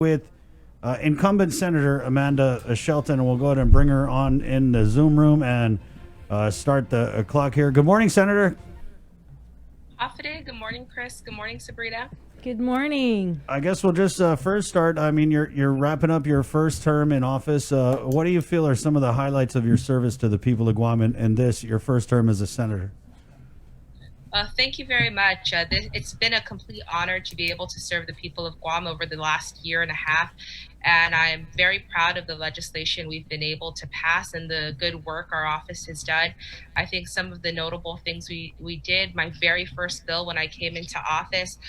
with incumbent Senator Amanda Shelton, and we'll go ahead and bring her on in the Zoom room and start the clock here. Good morning, Senator. Afide, good morning, Chris. Good morning, Sabrina. Good morning. I guess we'll just first start. I mean, you're wrapping up your first term in office. What do you feel are some of the highlights of your service to the people of Guam and this, your first term as a senator? Thank you very much. It's been a complete honor to be able to serve the people of Guam over the last year and a half. And I'm very proud of the legislation we've been able to pass and the good work our office has done. I think some of the notable things we did, my very first bill when I came into office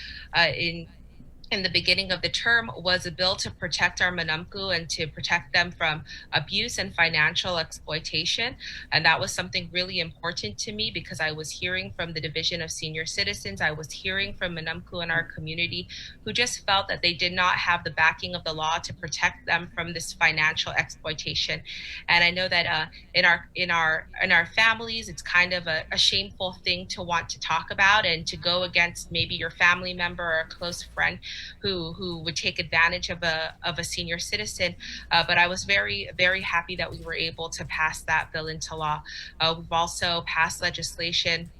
in the beginning of the term was a bill to protect our Manamku and to protect them from abuse and financial exploitation. And that was something really important to me because I was hearing from the Division of Senior Citizens, I was hearing from Manamku in our community who just felt that they did not have the backing of the law to protect them from this financial exploitation. And I know that in our families, it's kind of a shameful thing to want to talk about and to go against maybe your family member or a close friend who would take advantage of a senior citizen. But I was very, very happy that we were able to pass that bill into law. We've also passed legislation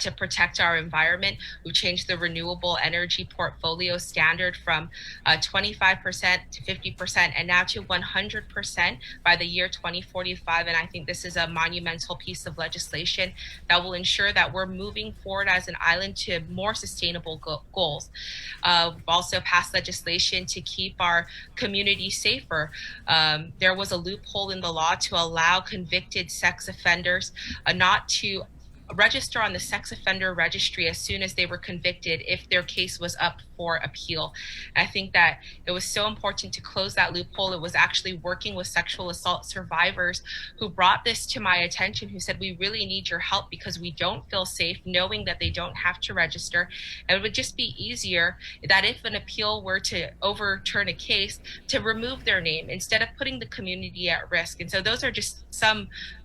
to protect our environment. We changed the renewable energy portfolio standard from 25% to 50% and now to 100% by the year 2045. And I think this is a monumental piece of legislation that will ensure that we're moving forward as an island to more sustainable goals. We've also passed legislation to keep our community safer. There was a loophole in the law to allow convicted sex offenders not to register on the sex offender registry as soon as they were convicted if their case was up for appeal. And I think that it was so important to close that loophole. It was actually working with sexual assault survivors who brought this to my attention, who said, we really need your help because we don't feel safe knowing that they don't have to register. And it would just be easier that if an appeal were to overturn a case, to remove their name instead of putting the community at risk. And so those are just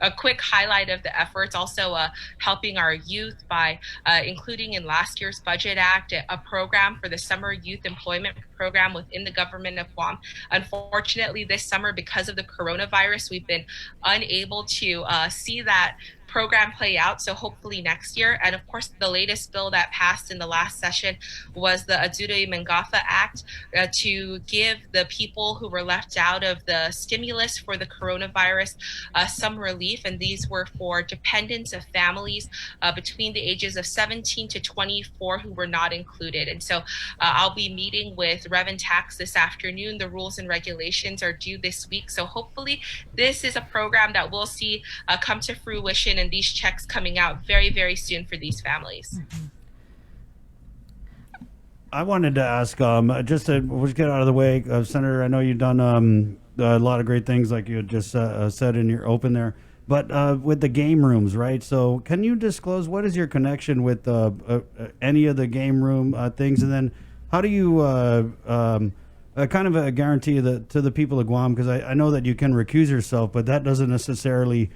a quick highlight of the efforts. Also helping our youth by including in last year's Budget Act a program for the Summer Youth Employment Program within the government of Guam. Unfortunately, this summer, because of the coronavirus, we've been unable to see that program play out. So hopefully next year. And of course, the latest bill that passed in the last session was the Adudai Mangafa Act to give the people who were left out of the stimulus for the coronavirus some relief. And these were for dependents of families between the ages of 17 to 24 who were not included. And so I'll be meeting with Rev Tax this afternoon. The rules and regulations are due this week. So hopefully this is a program that we'll see come to fruition and these checks coming out very, very soon for these families. I wanted to ask, just to get out of the way, Senator, I know you've done a lot of great things like you had just said in your open there, but with the game rooms, right? So can you disclose what is your connection with any of the game room things? And then how do you kind of a guarantee to the people of Guam, because I know that you can recuse yourself, but that doesn't necessarily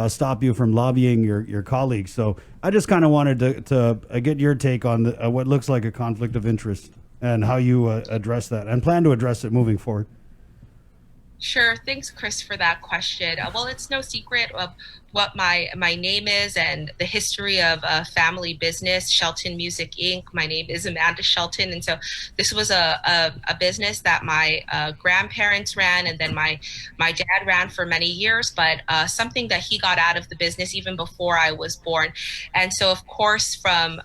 stop you from lobbying your colleagues. So I just kind of wanted to get your take on what looks like a conflict of interest and how you address that and plan to address it moving forward. Sure. Thanks, Chris, for that question. Well, it's no secret of what my name is and the history of a family business, Shelton Music Inc. My name is Amanda Shelton. And so this was a business that my grandparents ran and then my dad ran for many years, but something that he got out of the business even before I was born. And so, of course, from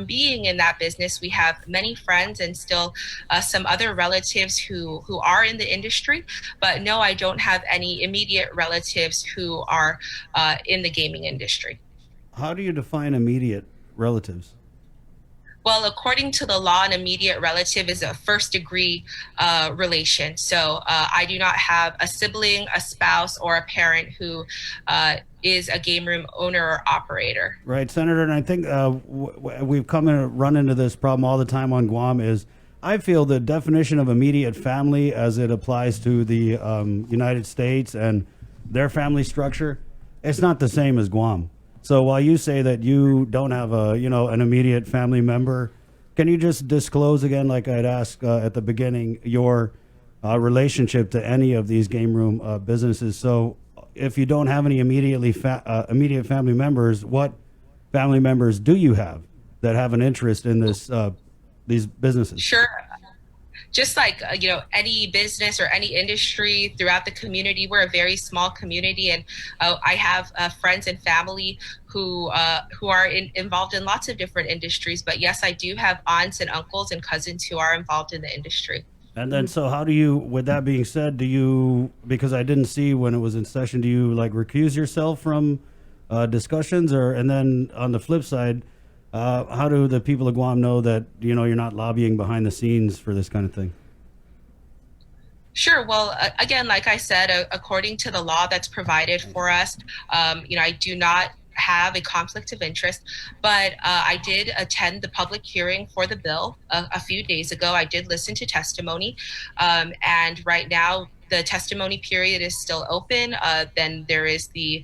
being in that business, we have many friends and still some other relatives who are in the industry. But no, I don't have any immediate relatives who are in the gaming industry. How do you define immediate relatives? Well, according to the law, an immediate relative is a first degree relation. So I do not have a sibling, a spouse, or a parent who is a game room owner or operator. Right, Senator, and I think we've come and run into this problem all the time on Guam is I feel the definition of immediate family as it applies to the United States and their family structure, it's not the same as Guam. So while you say that you don't have an immediate family member, can you just disclose again, like I'd asked at the beginning, your relationship to any of these game room businesses. So if you don't have any immediate family members, what family members do you have that have an interest in these businesses? Sure. Just like any business or any industry throughout the community, we're a very small community, and I have friends and family who are involved in lots of different industries. But yes, I do have aunts and uncles and cousins who are involved in the industry. And then, so how do you, with that being said, do you, because I didn't see when it was in session, do you like recuse yourself from discussions, or, and then on the flip side, how do the people of Guam know that, you're not lobbying behind the scenes for this kind of thing? Sure. Well, again, like I said, according to the law that's provided for us, I do not have a conflict of interest, but I did attend the public hearing for the bill a few days ago. I did listen to testimony, and right now the testimony period is still open. Then there is the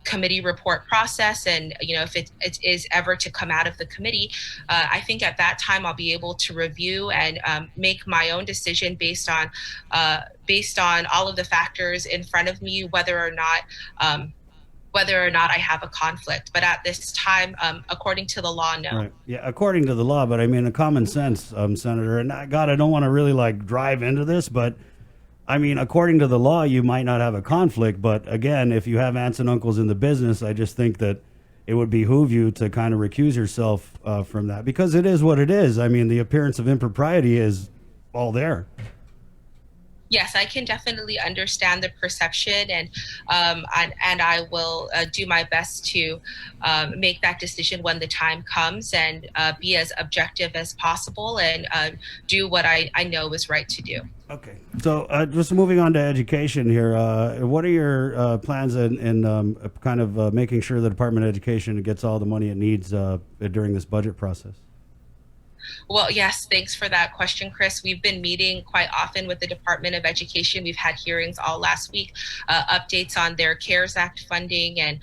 committee report process, and if it is ever to come out of the committee, I think at that time I'll be able to review and make my own decision based on all of the factors in front of me, whether or not I have a conflict. But at this time, according to the law, no. Right. Yeah, according to the law, but I mean, a common sense, Senator. And God, I don't want to really like drive into this, but I mean, according to the law, you might not have a conflict. But again, if you have aunts and uncles in the business, I just think that it would behoove you to kind of recuse yourself from that, because it is what it is. I mean, the appearance of impropriety is all there. Yes, I can definitely understand the perception, and I will do my best to make that decision when the time comes, and be as objective as possible, and do what I know is right to do. Okay. So just moving on to education here, what are your plans in kind of making sure the Department of Education gets all the money it needs during this budget process? Well, yes, thanks for that question, Chris. We've been meeting quite often with the Department of Education. We've had hearings all last week, updates on their CARES Act funding, and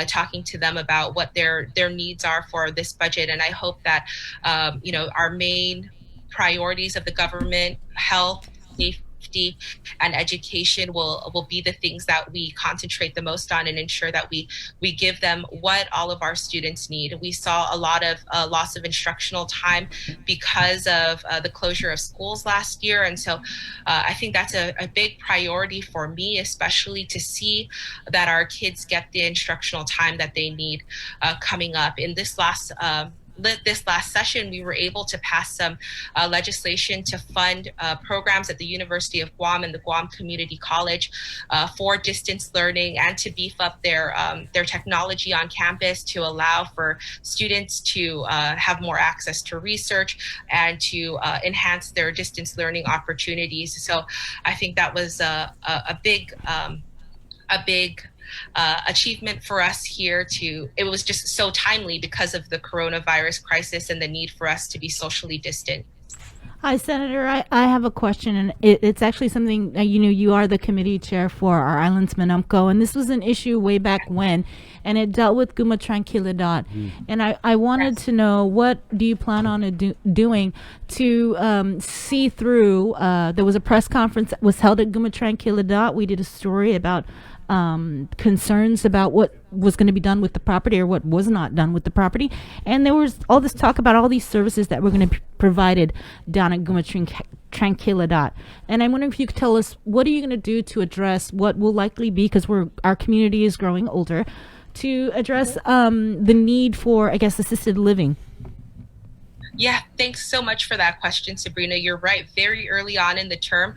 talking to them about what their needs are for this budget. And I hope that our main priorities of the government, health, safety, and education will be the things that we concentrate the most on, and ensure that we give them what all of our students need. We saw a lot of loss of instructional time because of the closure of schools last year, and so I think that's a big priority for me, especially to see that our kids get the instructional time that they need coming up. In this last session, we were able to pass some legislation to fund programs at the University of Guam and the Guam Community College for distance learning, and to beef up their technology on campus to allow for students to have more access to research, and to enhance their distance learning opportunities. So I think that was a big achievement for us here. It was just so timely because of the coronavirus crisis and the need for us to be socially distant. Hi, Senator. I have a question, and it's actually something, you are the committee chair for our islands, Manumco, and this was an issue way back when, and it dealt with Guma Tranquilidad. And I wanted to know, what do you plan on doing to see through, there was a press conference that was held at Guma Tranquilidad. We did a story about concerns about what was going to be done with the property, or what was not done with the property, and there was all this talk about all these services that were going to be provided down at Guma Tranquilidad. And I'm wondering if you could tell us, what are you going to do to address what will likely be, because our community is growing older, to address the need for, I guess, assisted living? Yeah, thanks so much for that question, Sabrina. You're right. Very early on in the term,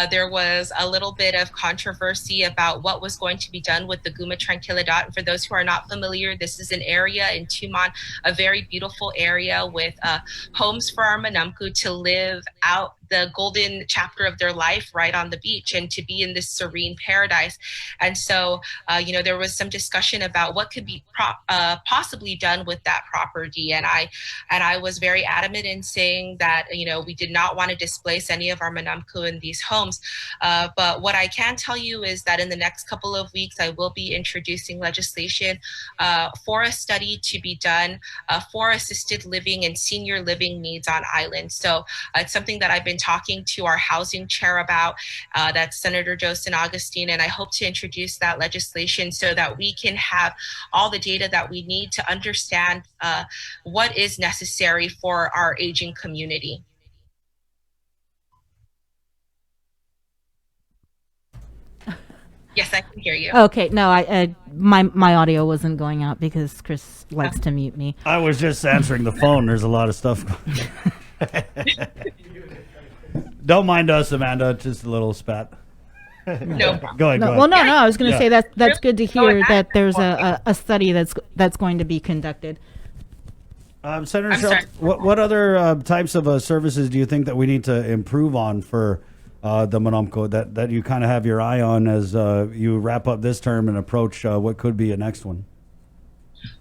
there was a little bit of controversy about what was going to be done with the Guma Tranquilidad. And for those who are not familiar, this is an area in Tumon, a very beautiful area with homes for our Manamku to live out the golden chapter of their life right on the beach, and to be in this serene paradise. And so, there was some discussion about what could be possibly done with that property. And I was very adamant in saying that, we did not want to displace any of our Manamku in these homes. But what I can tell you is that in the next couple of weeks, I will be introducing legislation for a study to be done for assisted living and senior living needs on island. So it's something that I've been talking to our housing chair about. That's Senator Josten Augustine, and I hope to introduce that legislation so that we can have all the data that we need to understand what is necessary for our aging community. Yes, I can hear you. Okay, no, my audio wasn't going out because Chris likes to mute me. I was just answering the phone. There's a lot of stuff going on. Don't mind us, Amanda. Just a little spat. No. Go ahead. No, well, no, I was going to Yeah. say that's good to Go hear ahead. that there's a study that's going to be conducted. Senator I'm Shelton, sorry. what other types of services do you think that we need to improve on for the Monumco that you kind of have your eye on as you wrap up this term and approach what could be a next one?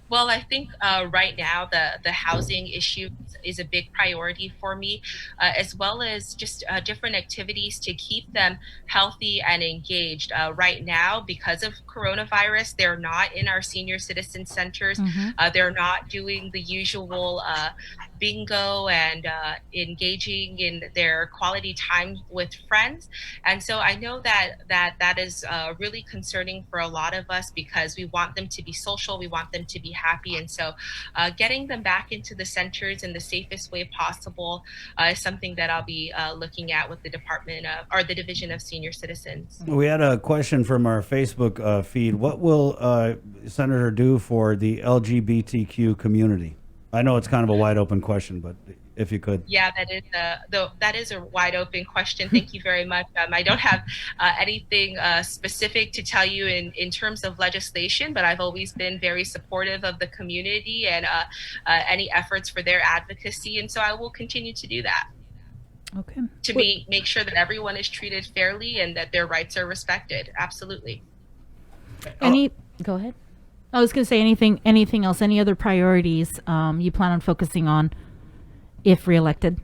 Well, I think right now the housing issue is a big priority for me, as well as just different activities to keep them healthy and engaged. Right now, because of coronavirus, they're not in our senior citizen centers. They're not doing the usual bingo and engaging in their quality time with friends. And so I know that is really concerning for a lot of us because we want them to be social, we want them to be happy. And so getting them back into the centers in the safest way possible is something that I'll be looking at with the Department of, or the Division of Senior Citizens. We had a question from our Facebook feed. What will Senator do for the LGBTQ community? I know it's kind of a wide open question, but if you could. Yeah, that is a wide open question. Thank you very much. I don't have anything specific to tell you in terms of legislation, but I've always been very supportive of the community and any efforts for their advocacy, and so I will continue to do that. Okay. To make sure that everyone is treated fairly and that their rights are respected. Absolutely. Go ahead. I was going to say anything else, any other priorities you plan on focusing on if reelected?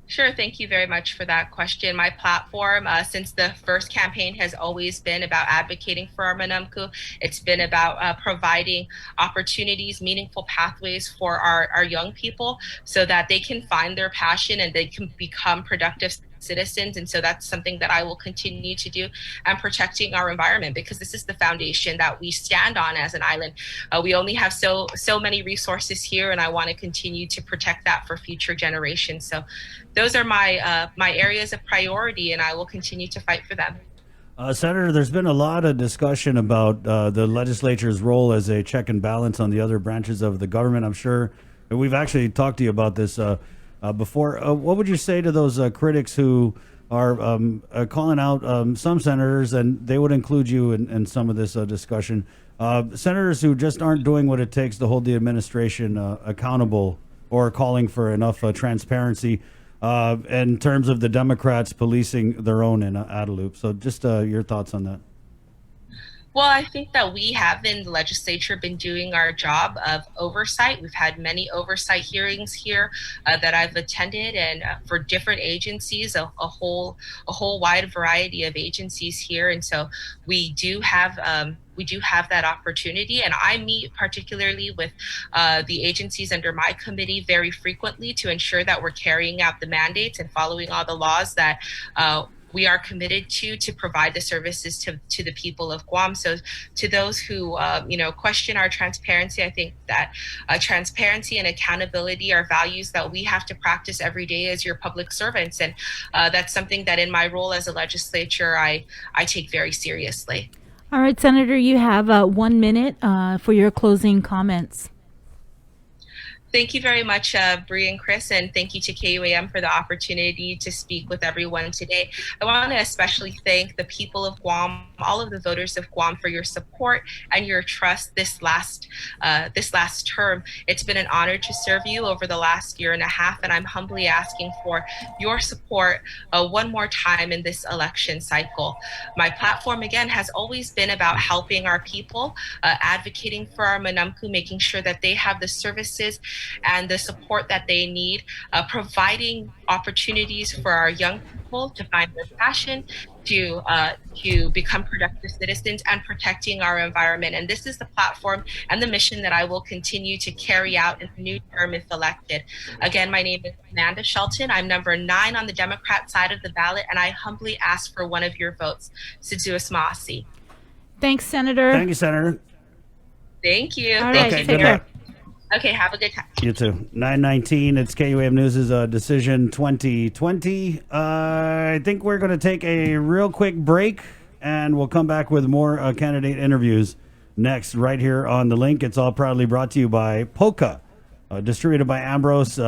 Sure. Thank you very much for that question. My platform, since the first campaign, has always been about advocating for our Manamku. It's been about providing opportunities, meaningful pathways for our young people so that they can find their passion and they can become productive citizens. And so that's something that I will continue to do, and protecting our environment, because this is the foundation that we stand on as an island. We only have so many resources here, and I want to continue to protect that for future generations. So those are my areas of priority, and I will continue to fight for them. Senator, there's been a lot of discussion about the legislature's role as a check and balance on the other branches of the government. I'm sure we've actually talked to you about this before. What would you say to those critics who are calling out some senators, and they would include you in some of this discussion, senators who just aren't doing what it takes to hold the administration accountable, or calling for enough transparency in terms of the Democrats policing their own in Adelup? So just your thoughts on that. Well, I think that we have in the legislature been doing our job of oversight. We've had many oversight hearings here that I've attended, and for different agencies, a whole wide variety of agencies here. And so we do have that opportunity, and I meet particularly with the agencies under my committee very frequently to ensure that we're carrying out the mandates and following all the laws that we are committed to provide the services to the people of Guam. So to those who question our transparency, I think that transparency and accountability are values that we have to practice every day as your public servants, and that's something that in my role as a legislature I take very seriously. All right, Senator, you have 1 minute for your closing comments. Thank you very much, Bree and Chris, and thank you to KUAM for the opportunity to speak with everyone today. I want to especially thank the people of Guam, all of the voters of Guam, for your support and your trust this last term. It's been an honor to serve you over the last year and a half, and I'm humbly asking for your support one more time in this election cycle. My platform, again, has always been about helping our people, advocating for our Manamku, making sure that they have the services and the support that they need, providing opportunities for our young people to find their passion, to become productive citizens, and protecting our environment. And this is the platform and the mission that I will continue to carry out in the new term if elected. Again, my name is Amanda Shelton. I'm number 9 on the Democrat side of the ballot, and I humbly ask for one of your votes. Sidzua Smasi. Thanks, Senator. Thank you, Senator. Thank you. All Thank right, you. take care. Okay, have a good time. You too. 9:19. It's KUAM News' decision 2020. I think we're going to take a real quick break, and we'll come back with more candidate interviews next, right here on The Link. It's all proudly brought to you by Polka, distributed by Ambrose.